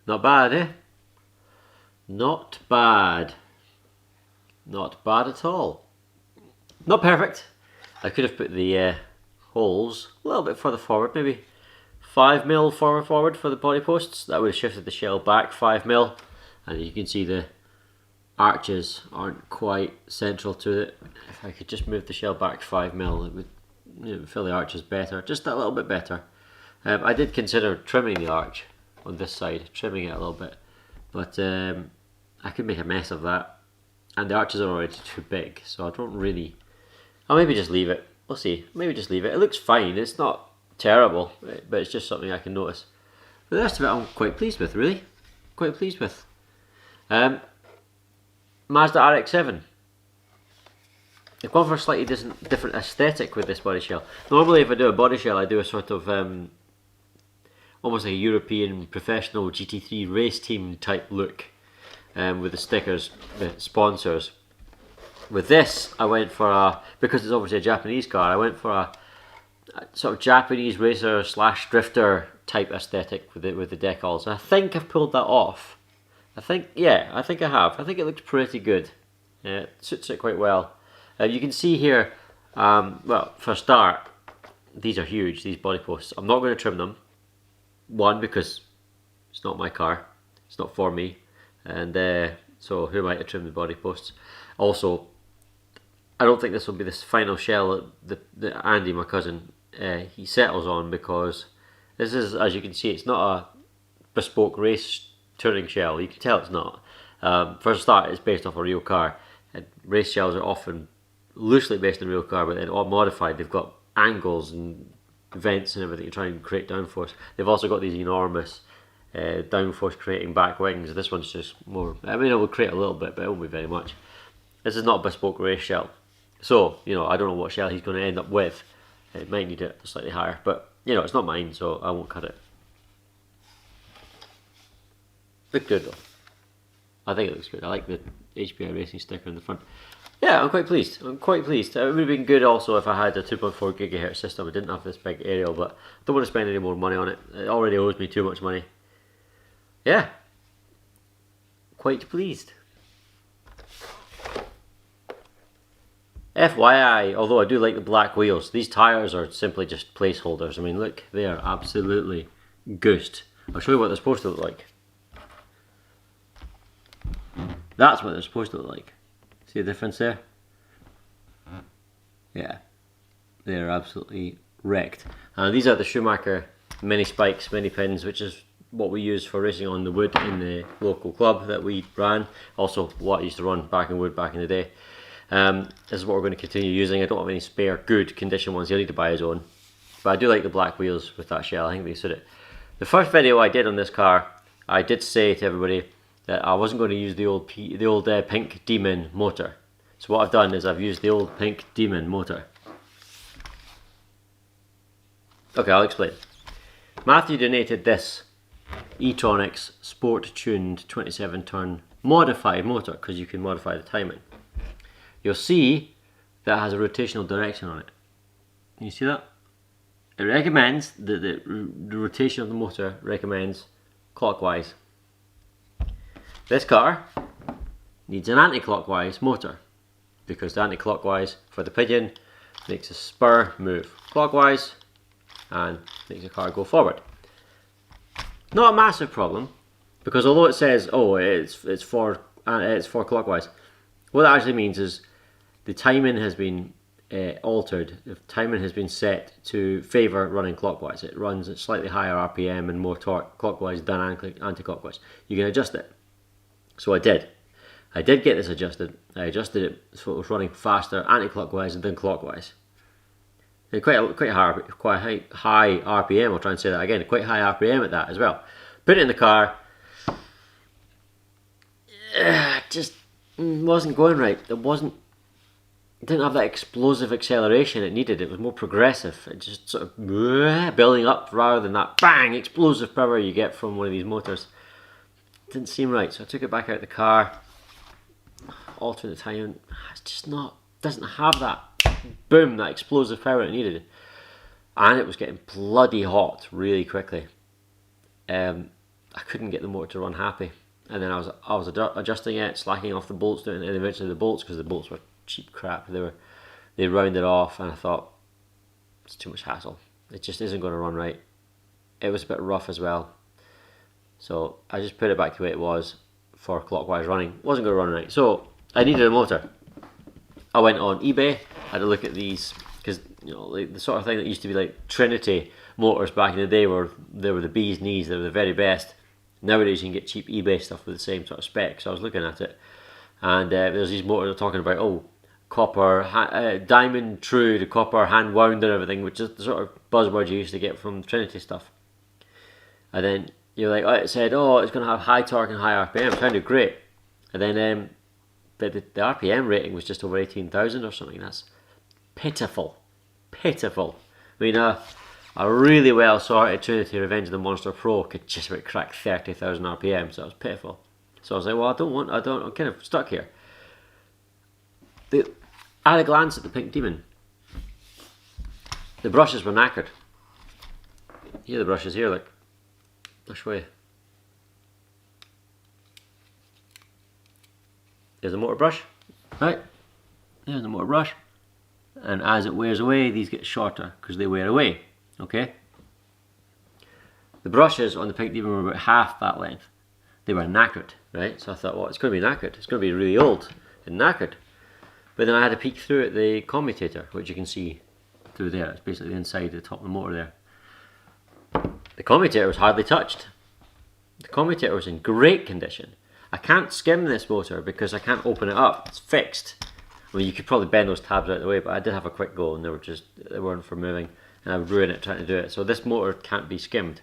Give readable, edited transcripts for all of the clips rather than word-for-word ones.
Not bad, eh? Not bad. Not bad at all. Not perfect. I could have put the holes a little bit further forward, maybe 5mm forward for the body posts. That would have shifted the shell back 5mm, and you can see the arches aren't quite central to it. If I could just move the shell back 5mm, it would fill the arches better, just a little bit better. I did consider trimming the arch on this side, trimming it a little bit, but I could make a mess of that, and the arches are already too big, so I don't really. I'll maybe just leave it. We'll see. Maybe just leave it. It looks fine. It's not terrible, but it's just something I can notice. But the rest of it I'm quite pleased with, really. Quite pleased with. Mazda RX-7. I've gone for a slightly different aesthetic with this body shell. Normally if I do a body shell I do a sort of almost like a European professional GT3 race team type look with the stickers, the sponsors. With this I went for a, because it's obviously a Japanese car, I went for a sort of Japanese racer / drifter type aesthetic with the decals. I think I've pulled that off. I think I have. I think it looks pretty good. It suits it quite well. You can see here, well, for a start, these are huge, these body posts. I'm not going to trim them. One, because it's not my car, it's not for me, and so who am I to trim the body posts? Also, I don't think this will be the final shell that Andy, my cousin, he settles on, because this is, as you can see, it's not a bespoke race touring shell. You can tell it's not. For a start, it's based off a real car, and race shells are often loosely based on a real car, but then all modified. They've got angles and vents and everything to try and create downforce. They've also got these enormous downforce creating back wings. This one's just more, I mean, it will create a little bit, but it won't be very much. This is not a bespoke race shell, so I don't know what shell he's going to end up with. It might need it slightly higher, but it's not mine, so I won't cut it. Look good though. I think it looks good. I like the HPI Racing sticker in the front. Yeah, I'm quite pleased. I'm quite pleased. It would have been good also if I had a 2.4 GHz system. I didn't have this big aerial, but I don't want to spend any more money on it. It already owes me too much money. Yeah, quite pleased. FYI, although I do like the black wheels, these tyres are simply just placeholders. I mean, look, they are absolutely goosed. I'll show you what they're supposed to look like. That's what they're supposed to look like. See the difference there? Yeah, they're absolutely wrecked. These are the Schumacher mini spikes, mini pins, which is what we use for racing on the wood in the local club that we ran. Also, what I used to run back in wood back in the day. This is what we're going to continue using. I don't have any spare good condition ones. You'll need to buy his own. But I do like the black wheels with that shell. I think they suit it. The first video I did on this car, I did say to everybody that I wasn't going to use the old pink Demon motor. So what I've done is I've used the old pink Demon motor. Okay, I'll explain. Matthew donated this e-tronics sport tuned 27 turn modified motor, because you can modify the timing. You'll see that has a rotational direction on it. Can you see that? It recommends, the rotation of the motor recommends clockwise. This car needs an anti-clockwise motor, because the anti-clockwise for the pigeon makes a spur move clockwise and makes the car go forward. Not a massive problem, because although it says, oh, it's for clockwise, what that actually means is the timing has been altered. The timing has been set to favour running clockwise. It runs at slightly higher RPM and more torque clockwise than anti-clockwise. You can adjust it. So I did. I did get this adjusted. I adjusted it so it was running faster anti-clockwise than clockwise. And quite high RPM. I'll try and say that again. Quite high RPM at that as well. Put it in the car. Just wasn't going right. It didn't have that explosive acceleration it needed. It was more progressive. It just sort of building up rather than that bang explosive power you get from one of these motors. Didn't seem right, so I took it back out of the car, altered the timing. It's just doesn't have that boom, that explosive power it needed, and it was getting bloody hot really quickly. I couldn't get the motor to run happy. And then I was adjusting it, slacking off the bolts, doing it, and eventually the bolts, because the bolts were cheap crap, they rounded off, and I thought, it's too much hassle. It just isn't going to run right. It was a bit rough as well. So I just put it back to the way it was for clockwise running. It wasn't going to run right. So I needed a motor. I went on eBay, had a look at these, because like the sort of thing that used to be like Trinity motors back in the day, where they were the bee's knees, they were the very best. Nowadays you can get cheap eBay stuff with the same sort of spec. So I was looking at it, and there's these motors talking about, copper, diamond true to copper, hand wound and everything, which is the sort of buzzword you used to get from Trinity stuff. And then you're like, it said, it's going to have high torque and high RPM. It sounded great. And then but the RPM rating was just over 18,000 or something. That's pitiful. Pitiful. I mean, a really well sorted Trinity Revenge of the Monster Pro could just about crack 30,000 RPM, so it was pitiful. So I was like, well, I'm kind of stuck here. I had a glance at the Pink Demon. The brushes were knackered. Here are the brushes here, like, I'll show you. There's a motor brush, right? There's a motor brush. And as it wears away, these get shorter because they wear away, okay? The brushes on the Pink Demon were about half that length. They were knackered, right? So I thought, it's going to be knackered. It's going to be really old and knackered. But then I had a peek through at the commutator, which you can see through there. It's basically the inside, the top of the motor there. The commutator was hardly touched. The commutator was in great condition. I can't skim this motor because I can't open it up. It's fixed. I mean, you could probably bend those tabs out of the way, but I did have a quick go, and they weren't for moving, and I would ruin it trying to do it. So this motor can't be skimmed.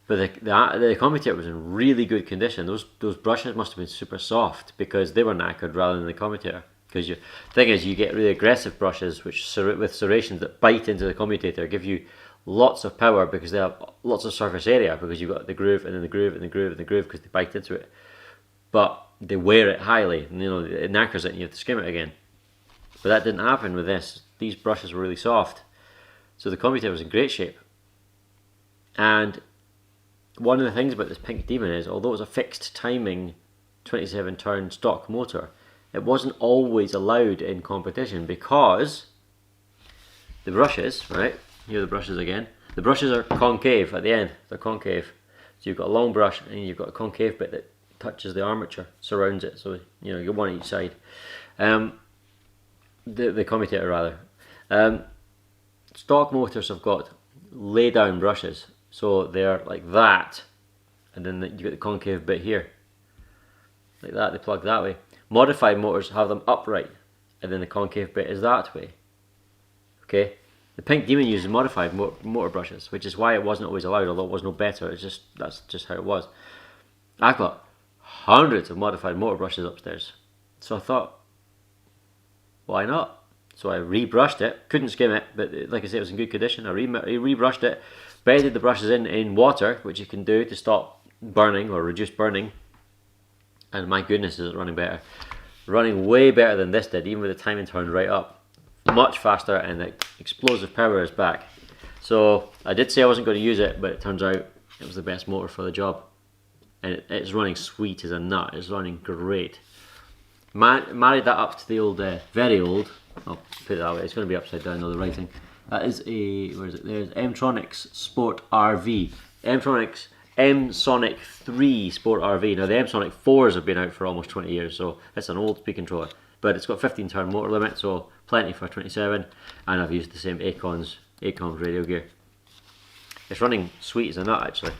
But the commutator was in really good condition. Those brushes must have been super soft because they were knackered rather than the commutator. Because the thing is, you get really aggressive brushes with serrations that bite into the commutator, give you lots of power because they have lots of surface area, because you've got the groove and then the groove and the groove and the groove because they bite into it. But they wear it highly, and it knackers it and you have to skim it again. But that didn't happen with this. These brushes were really soft. So the commutator was in great shape. And one of the things about this Pink Demon is, although it was a fixed timing 27 turn stock motor, it wasn't always allowed in competition because the brushes, right, here are the brushes again, the brushes are concave at the end, they're concave. So you've got a long brush and you've got a concave bit that touches the armature, surrounds it, so you get one on each side. The commutator rather. Stock motors have got lay down brushes, so they're like that, and then you get the concave bit here, like that. They plug that way. Modified motors have them upright, and then the concave bit is that way. Okay, the Pink Demon uses modified motor brushes, which is why it wasn't always allowed, although it was no better. That's just how it was. I've got hundreds of modified motor brushes upstairs, so I thought, why not? So I rebrushed it. Couldn't skim it, but like I say, it was in good condition. I rebrushed it, bedded the brushes in water, which you can do to stop burning or reduce burning. And my goodness, is it running better. Running way better than this did, even with the timing turned right up. Much faster, and the explosive power is back. So I did say I wasn't going to use it, but it turns out it was the best motor for the job. And it's running sweet as a nut. It's running great. Married that up to the old, very old, I'll put it that way, it's going to be upside down though, the writing. That is where is it? There's M-Tronics Sport RV. M-Tronics M-Sonic 3 Sport RV. Now the M-Sonic 4s have been out for almost 20 years, so it's an old speed controller. But it's got 15 turn motor limit, so plenty for 27. And I've used the same Aaaand radio gear. It's running sweet as a nut, actually.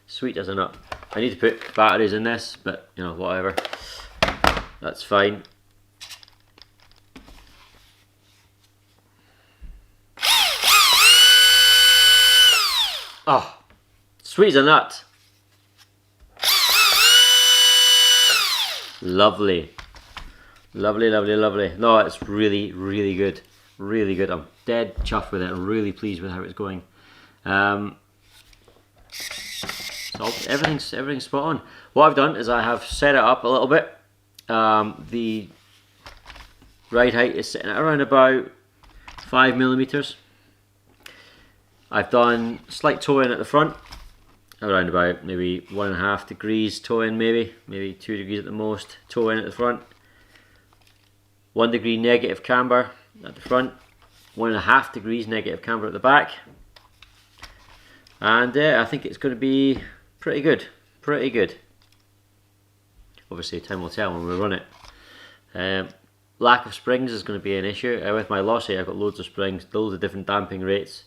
Sweet as a nut. I need to put batteries in this, but whatever. That's fine. Oh, sweet as a nut. Lovely. Lovely, lovely, lovely. No, it's really, really good. Really good. I'm dead chuffed with it. I'm really pleased with how it's going. So everything's spot on. What I've done is I have set it up a little bit. The ride height is sitting at around about 5mm. I've done slight toe in at the front, around about maybe 1.5 degrees toe in, maybe 2 degrees at the most, toe in at the front. 1 degree negative camber at the front, 1.5 degrees negative camber at the back, and I think it's going to be pretty good, pretty good. Obviously time will tell when we run it. Lack of springs is going to be an issue. With my Lossy I've got loads of springs, loads of different damping rates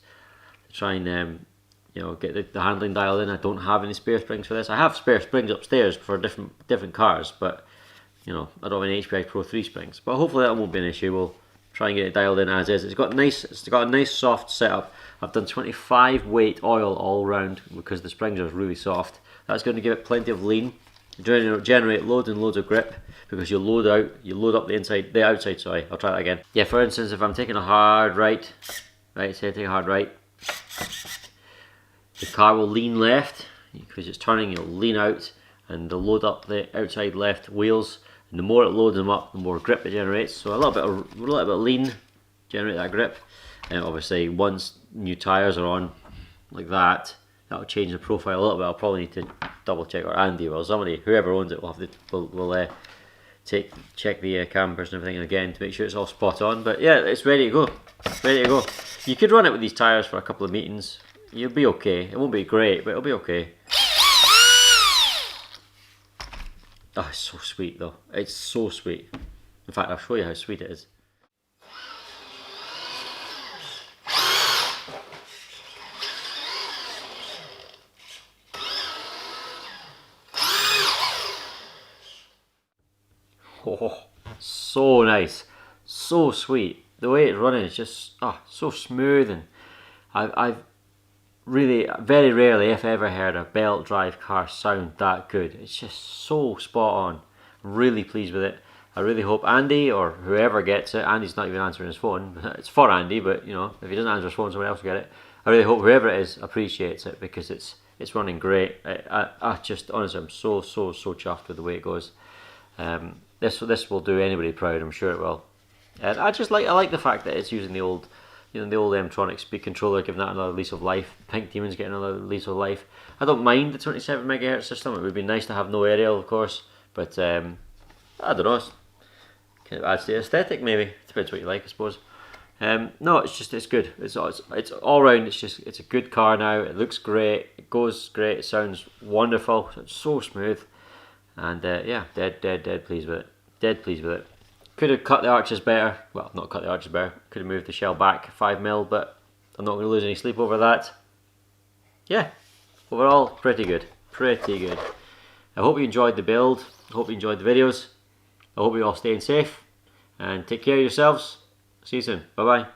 to try and you know, get the handling dialed in. I don't have any spare springs for this. I have spare springs upstairs for different cars, but you know, I don't have any HPI Pro 3 springs. But hopefully that won't be an issue. We'll try and get it dialed in as is. It's got a nice soft setup. I've done 25 weight oil all round because the springs are really soft. That's going to give it plenty of lean, generate loads and loads of grip, because you load up the outside. Sorry, I'll try that again. Yeah, for instance, if I'm taking a hard right, say I take a hard right, the car will lean left because it's turning. It'll lean out and it'll load up the outside left wheels. And the more it loads them up, the more grip it generates. So a little bit of lean, generate that grip. And obviously, once new tyres are on, like that, that'll change the profile a little bit. I'll probably need to double check, or Andy will, whoever owns it will have to check the cambers and everything again to make sure it's all spot on. But yeah, it's ready to go. Ready to go. You could run it with these tyres for a couple of meetings. You'll be okay. It won't be great, but it'll be okay. Oh, it's so sweet though. It's so sweet. In fact, I'll show you how sweet it is. Oh, so nice. So sweet. The way it's running is just so smooth, and I've really very rarely, if ever, heard a belt drive car sound that good. It's just so spot on. I'm really pleased with it. I really hope Andy, or whoever gets it, Andy's not even answering his phone, it's for Andy, but you know, if he doesn't answer his phone, someone else will get it. I really hope whoever it is appreciates it, because it's running great. I just, honestly, I'm so chuffed with the way it goes. This will do anybody proud, I'm sure it will. And I like the fact that it's using the old M-Tronic speed controller, giving that another lease of life. Pink Demon's getting another lease of life. I don't mind the 27 MHz system. It would be nice to have no aerial, of course, but I don't know. Kind of adds to the aesthetic, maybe. Depends what you like, I suppose. No, it's good. It's all round. It's a good car now. It looks great. It goes great. It sounds wonderful. It's so smooth, and yeah, dead pleased with it. Dead pleased with it. Could have cut the arches better. Well, not cut the arches better. Could have moved the shell back 5mm, but I'm not going to lose any sleep over that. Yeah, overall, pretty good. Pretty good. I hope you enjoyed the build. I hope you enjoyed the videos. I hope you're all staying safe, and take care of yourselves. See you soon. Bye bye.